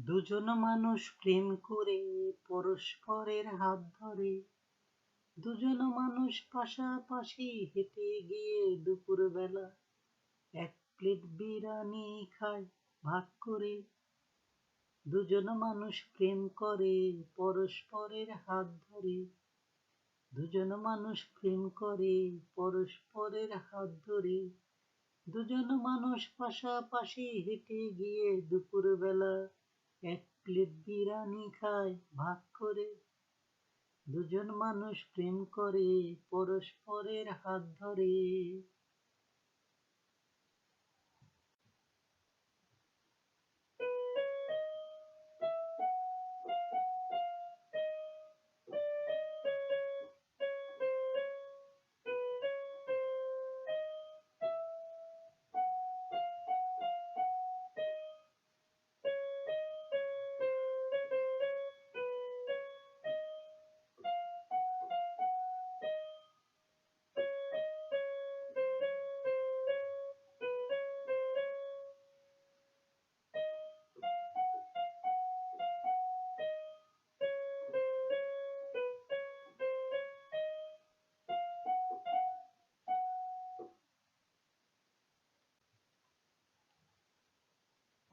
দুজন মানুষ প্রেম করে পরস্পরের হাত ধরে, দুজন মানুষ পাশাপাশি হেঁটে গিয়ে দুপুরবেলা এক প্লেট বিরিয়ানি খায় ভাগ করে। দুজন মানুষ প্রেম করে পরস্পরের হাত ধরে, দুজন মানুষ প্রেম করে পরস্পরের হাত ধরে, দুজন মানুষ পাশাপাশি হেঁটে গিয়ে দুপুরবেলা এক প্লেট বিরিয়ানি খায় ভাগ করে। দুজন মানুষ প্রেম করে পরস্পরের হাত ধরে।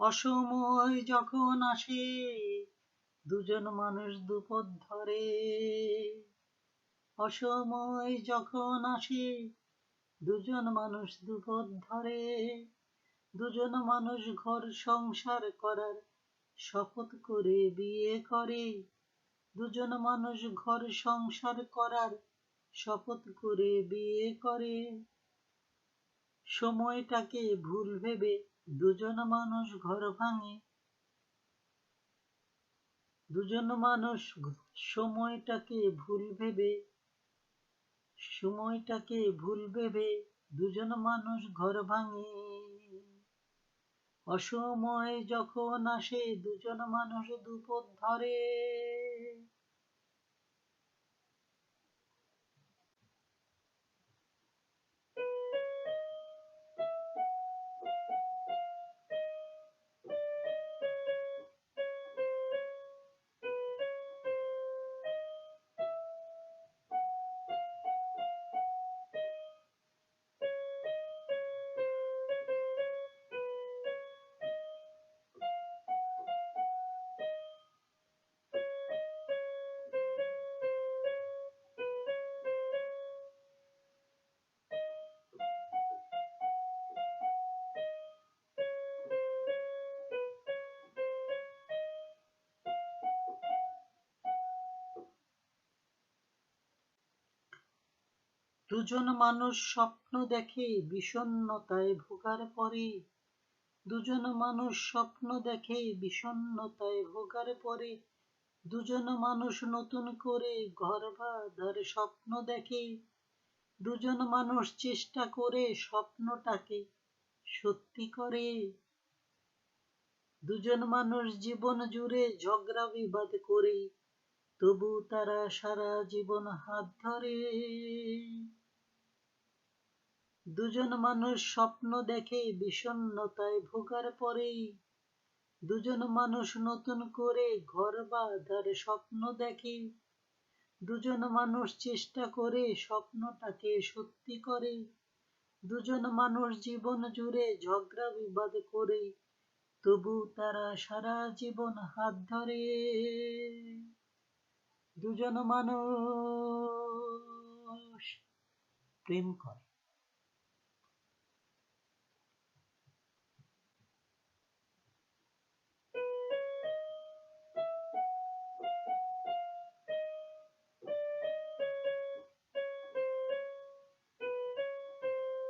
অসময় যখন আসে দুজন মানুষ দুপথ ধরে, অসময় যখন আসে দুজন মানুষ দুপথ ধরে, দুজন মানুষ ঘর সংসার করার শপথ করে বিয়ে করে। দুজন মানুষ ঘর সংসার করার শপথ করে বিয়ে করে। সময়টাকে ভুল ভেবে দুজন মানুষ ঘর ভাঙে, দুজন মানুষ সময়টাকে ভুল ভেবে, সময়টাকে ভুল ভেবে দুজন মানুষ ঘর ভাঙে। অসময় যখন আসে দুজন মানুষ দুপথ ধরে। দুজন মানুষ স্বপ্ন দেখে বিষণ্ণতায় ভোগার পরে, দুজন মানুষ স্বপ্ন দেখে বিষণ্ণতায় ভোগার পরে, দুজন মানুষ নতুন করে ঘর বাঁধার স্বপ্ন দেখে। দুজন মানুষ চেষ্টা করে স্বপ্নটাকে সত্যি করে। দুজন মানুষ জীবন জুড়ে ঝগড়া বিবাদ করে, তবু তারা সারা জীবন হাত ধরে। দুজন মানুষ স্বপ্ন দেখে বিষণ্ণতায় ভোগার পরে, দুজন মানুষ নতুন করে ঘর বাঁধার স্বপ্ন দেখে। দুজন মানুষ চেষ্টা করে স্বপ্নটাকে সত্যি করে। দুজন মানুষ জীবন জুড়ে ঝগড়া বিবাদ করে, তবু তারা সারা জীবন হাত ধরে। দুজন মানুষ প্রেম করে।